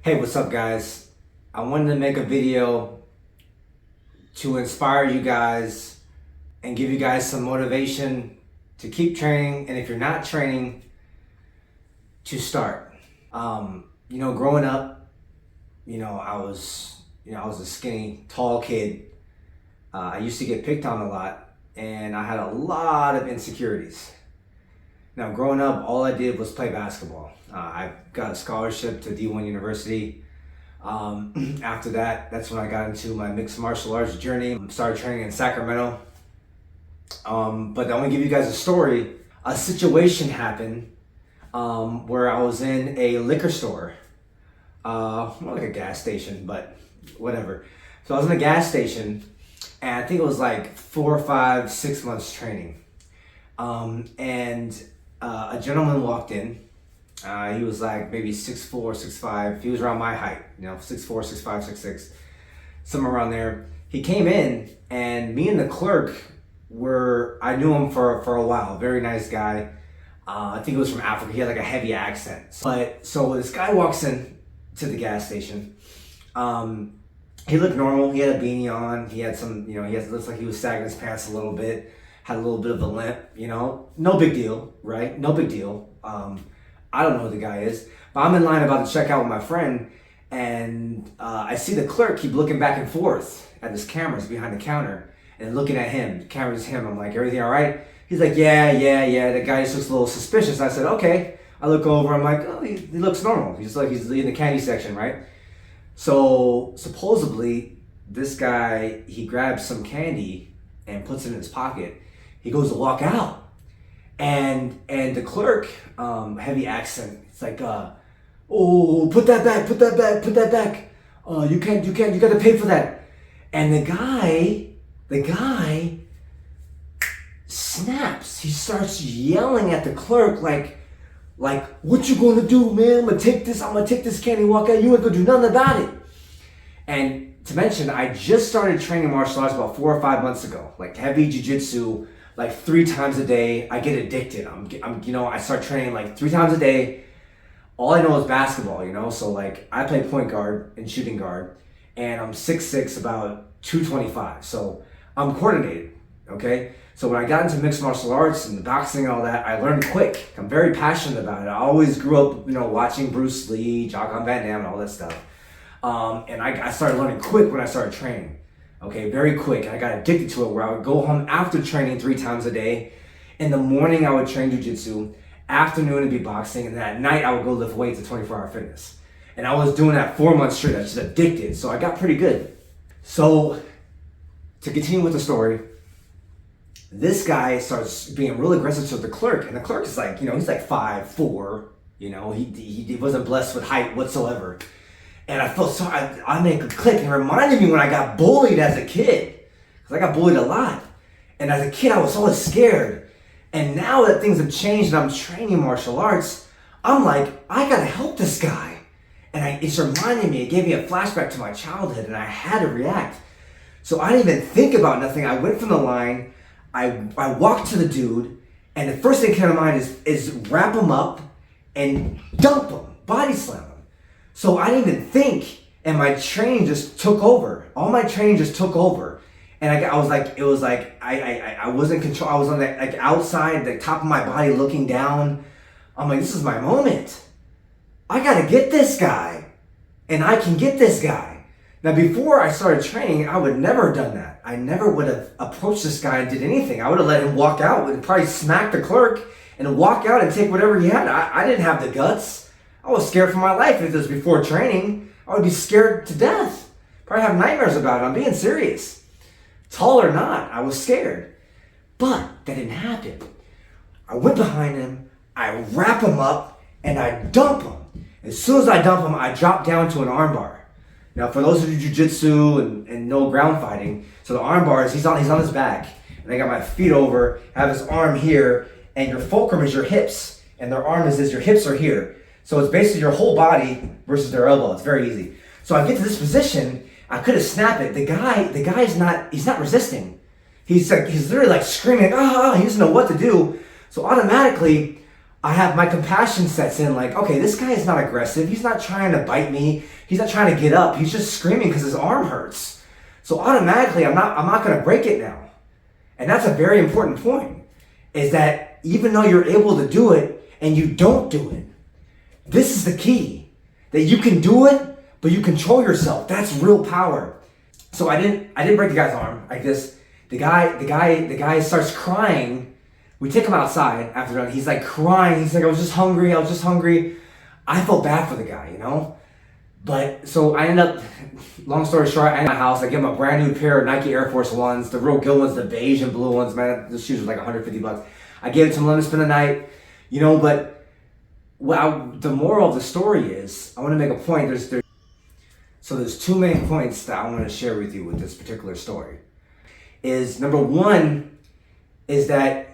Hey, what's up, guys? I wanted to make a video to inspire you guys and give you guys some motivation to keep training, and if you're not training, to start. Growing up, I was a skinny, tall kid. I used to get picked on a lot, and I had a lot of insecurities. Now, growing up, all I did was play basketball. I got a scholarship to D1 University. After that, that's when I got into my mixed martial arts journey. Started training in Sacramento. But I want to give you guys a story. A situation happened where I was in a liquor store. More like a gas station, but whatever. So I was in a gas station, and I think it was like 4, 5, 6 months training. A gentleman walked in. He was like maybe 6'4", 6'5". He was around my height, 6'4", 6'5", 6'6", somewhere around there. He came in, and me and the clerk I knew him for a while. Very nice guy. I think he was from Africa. He had like a heavy accent. So this guy walks in to the gas station. He looked normal. He had a beanie on. He had looks like he was sagging his pants a little bit. Had a little bit of a limp, no big deal, right? No big deal. I don't know who the guy is, but I'm in line about to check out with my friend, and I see the clerk keep looking back and forth at his cameras behind the counter and looking at him. The camera's him. I'm like, everything all right? He's like, yeah. The guy just looks a little suspicious. I said, okay. I look over. I'm like, oh, he looks normal. He's in the candy section, right? So supposedly, this guy, he grabs some candy and puts it in his pocket. He goes to walk out, and the clerk, heavy accent, it's like, oh, put that back. You got to pay for that. And the guy snaps. He starts yelling at the clerk like, what you gonna do, man? I'm gonna take this candy, walk out. You ain't gonna do nothing about it. And to mention, I just started training martial arts about 4 or 5 months ago, like heavy jiu-jitsu, like 3 times a day. I get addicted. I start training like 3 times a day. All I know is basketball, so like I play point guard and shooting guard, and I'm 6'6", about 225. So I'm coordinated, okay? So when I got into mixed martial arts and boxing and all that, I learned quick. I'm very passionate about it. I always grew up, watching Bruce Lee, Jean-Claude Van Damme, and all that stuff. And I started learning quick when I started training. Okay, very quick. I got addicted to it, where I would go home after training 3 times a day. In the morning, I would train jiu-jitsu. Afternoon, it'd be boxing. And then at night, I would go lift weights at 24-hour fitness. And I was doing that 4 months straight. I was just addicted. So I got pretty good. So to continue with the story, this guy starts being real aggressive to the clerk. And the clerk is like, he's like 5'4". He wasn't blessed with height whatsoever. And I felt sorry. I made a click, and it reminded me when I got bullied as a kid. Because I got bullied a lot. And as a kid, I was always scared. And now that things have changed and I'm training martial arts, I'm like, I gotta help this guy. And it's reminding me, it gave me a flashback to my childhood, and I had to react. So I didn't even think about nothing. I went from the line, I walked to the dude, and the first thing that came to mind is wrap him up and dump him, body slam him. So I didn't even think, and my training just took over. All my training just took over. And I was like, I was in control. I was on the outside, the top of my body looking down. I'm like, this is my moment. I gotta get this guy. And I can get this guy. Now, before I started training, I would never have done that. I never would have approached this guy and did anything. I would have let him walk out and probably smack the clerk and walk out and take whatever he had. I didn't have the guts. I was scared for my life. If this was before training, I would be scared to death. Probably have nightmares about it. I'm being serious. Tall or not, I was scared. But that didn't happen. I went behind him, I wrap him up, and I dump him. As soon as I dump him, I drop down to an armbar. Now, for those who do jiu-jitsu and know ground fighting, so the armbar is, he's on his back. And I got my feet over, I have his arm here, and your fulcrum is your hips. And their arm is your hips are here. So it's basically your whole body versus their elbow. It's very easy. So I get to this position, I could have snapped it. The guy's not resisting. He's literally like screaming, he doesn't know what to do. So automatically, I have my compassion sets in, like, okay, this guy is not aggressive. He's not trying to bite me. He's not trying to get up. He's just screaming because his arm hurts. So automatically, I'm not going to break it now. And that's a very important point, is that even though you're able to do it and you don't do it, this is the key, that you can do it, but you control yourself. That's real power. So I didn't break the guy's arm like this. The guy starts crying. We take him outside after that. He's like crying. He's like, I was just hungry. I felt bad for the guy, you know? But so I end up, long story short, I end up at my house. I give him a brand new pair of Nike Air Force Ones, the real good ones, the beige and blue ones, man. The shoes were like $150. I gave it to him, let him spend the night, you know, but the moral of the story is, I want to make a point. So there's two main points that I want to share with you with this particular story. Is number one is that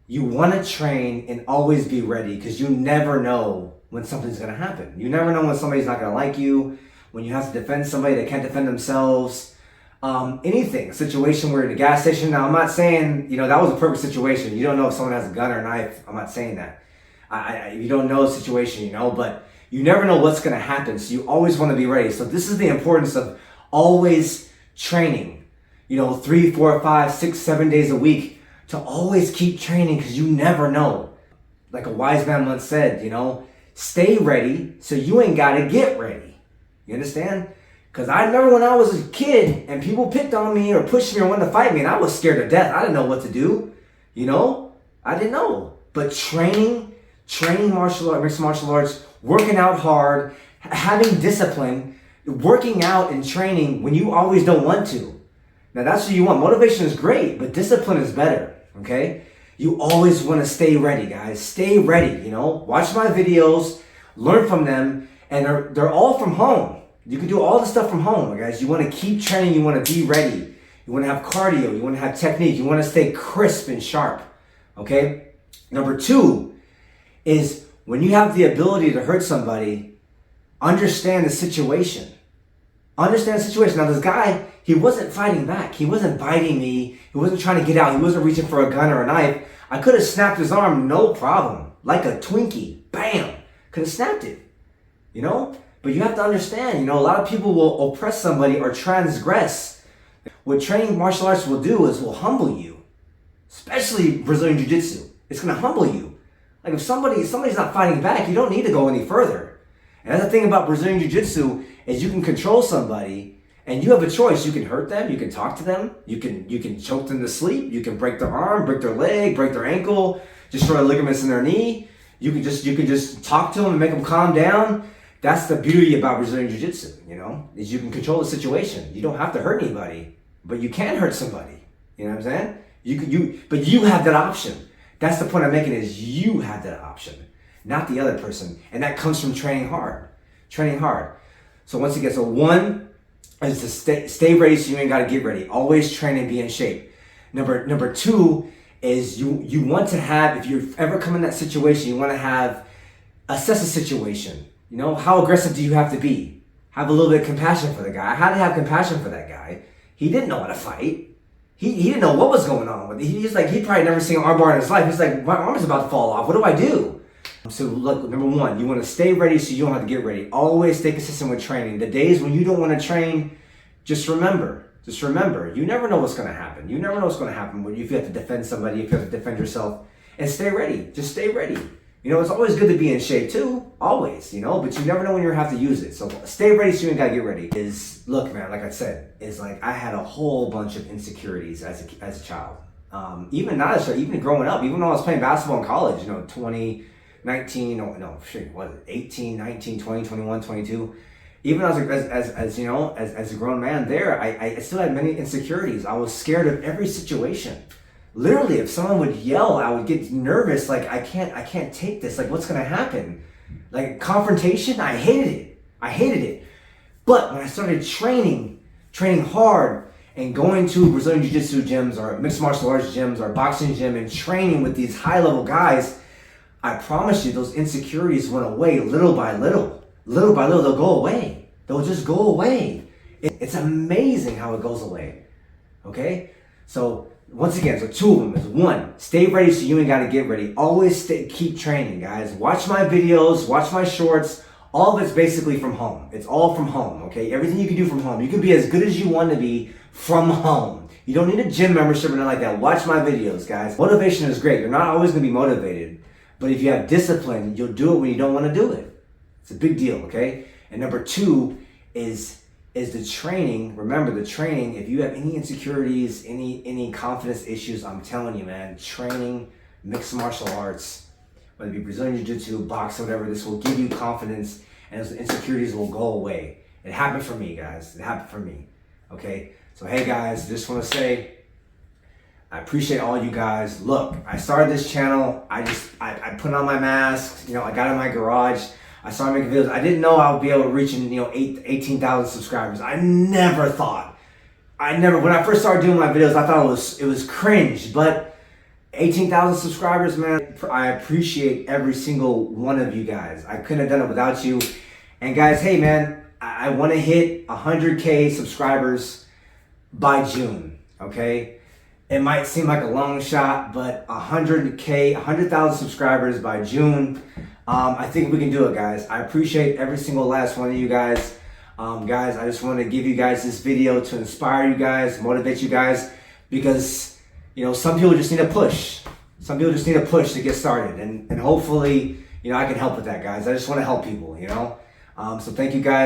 you want to train and always be ready, because you never know when something's going to happen. You never know when somebody's not going to like you, when you have to defend somebody that can't defend themselves. Anything, a situation where you're at a gas station. Now, I'm not saying, you know, that was a perfect situation. You don't know if someone has a gun or a knife. I'm not saying that. You don't know the situation, you know, but you never know what's going to happen. So you always want to be ready. So this is the importance of always training, you know, 3, 4, 5, 6, 7 days a week, to always keep training, because you never know. Like a wise man once said, you know, stay ready so you ain't got to get ready. You understand? Because I remember when I was a kid and people picked on me or pushed me or wanted to fight me, and I was scared to death. I didn't know what to do. You know? I didn't know. But training mixed martial arts, working out hard, having discipline, working out and training when you always don't want to. Now that's what you want. Motivation is great, but discipline is better. Okay? You always want to stay ready, guys. Stay ready, you know? Watch my videos, learn from them, and they're all from home. You can do all the stuff from home, guys. You want to keep training, you want to be ready. You want to have cardio, you want to have technique, you want to stay crisp and sharp. Okay? Number two is, when you have the ability to hurt somebody, understand the situation. Understand the situation. Now this guy, he wasn't fighting back. He wasn't biting me. He wasn't trying to get out. He wasn't reaching for a gun or a knife. I could have snapped his arm, no problem. Like a Twinkie. Bam. Could have snapped it. You know? But you have to understand, you know, a lot of people will oppress somebody or transgress. What training martial arts will do is will humble you. Especially Brazilian Jiu-Jitsu. It's going to humble you. Like if somebody's not fighting back, you don't need to go any further. And that's the thing about Brazilian Jiu-Jitsu, is you can control somebody and you have a choice. You can hurt them, you can talk to them, you can choke them to sleep, you can break their arm, break their leg, break their ankle, destroy ligaments in their knee. You can just talk to them and make them calm down. That's the beauty about Brazilian Jiu-Jitsu, you know, is you can control the situation. You don't have to hurt anybody, but you can hurt somebody. You know what I'm saying? But you have that option. That's the point I'm making, is you have that option, not the other person. And that comes from training hard. Training hard. So once again, so one is to stay ready so you ain't got to get ready. Always train and be in shape. Number two is you want to have, if you ever come in that situation, you want to assess the situation. You know, how aggressive do you have to be? Have a little bit of compassion for the guy. I had to have compassion for that guy. He didn't know how to fight. He didn't know what was going on with it. He's like, he probably never seen an arm bar in his life. He's like, my arm is about to fall off. What do I do? So look, number one, you want to stay ready so you don't have to get ready. Always stay consistent with training. The days when you don't want to train, just remember, you never know what's going to happen. You never know what's going to happen if you have to defend somebody, if you have to defend yourself. And stay ready. Just stay ready. You know, it's always good to be in shape too, always, you know, but you never know when you're going to have to use it. So stay ready so you ain't got to get ready. Look, man, like I said, is like I had a whole bunch of insecurities as a child. Even not as a child, even growing up, even when I was playing basketball in college, you know, 18, 19, 20, 21, 22. Even as a grown man there, I still had many insecurities. I was scared of every situation. Literally, if someone would yell, I would get nervous. Like, I can't take this. Like, what's going to happen? Like, confrontation, I hated it. But when I started training hard and going to Brazilian Jiu-Jitsu gyms or mixed martial arts gyms or boxing gym and training with these high-level guys, I promise you those insecurities went away little by little. Little by little, they'll go away. They'll just go away. It's amazing how it goes away. Okay? So once again, so two of them is one, stay ready so you ain't got to get ready. Always keep training, guys. Watch my videos, watch my shorts. All of it's basically from home. It's all from home, okay? Everything you can do from home. You can be as good as you want to be from home. You don't need a gym membership or nothing like that. Watch my videos, guys. Motivation is great. You're not always going to be motivated. But if you have discipline, you'll do it when you don't want to do it. It's a big deal, okay? And number two is the training. Remember the training, if you have any insecurities, any confidence issues, I'm telling you, man, training, mixed martial arts, whether it be Brazilian Jiu-Jitsu, boxing, whatever, this will give you confidence and those insecurities will go away. It happened for me, guys. It happened for me, okay? So, hey, guys, just want to say, I appreciate all you guys. Look, I started this channel. I put on my mask. I got in my garage. I started making videos. I didn't know I would be able to reach 18,000 subscribers. I never thought. When I first started doing my videos, I thought it was cringe. But 18,000 subscribers, man, I appreciate every single one of you guys. I couldn't have done it without you. And guys, hey, man, I want to hit 100K subscribers by June, okay? It might seem like a long shot, but 100,000 subscribers by June. I think we can do it, guys. I appreciate every single last one of you guys. Guys, I just want to give you guys this video to inspire you guys, motivate you guys, because, some people just need a push. Some people just need a push to get started. And hopefully, I can help with that, guys. I just want to help people, So thank you, guys.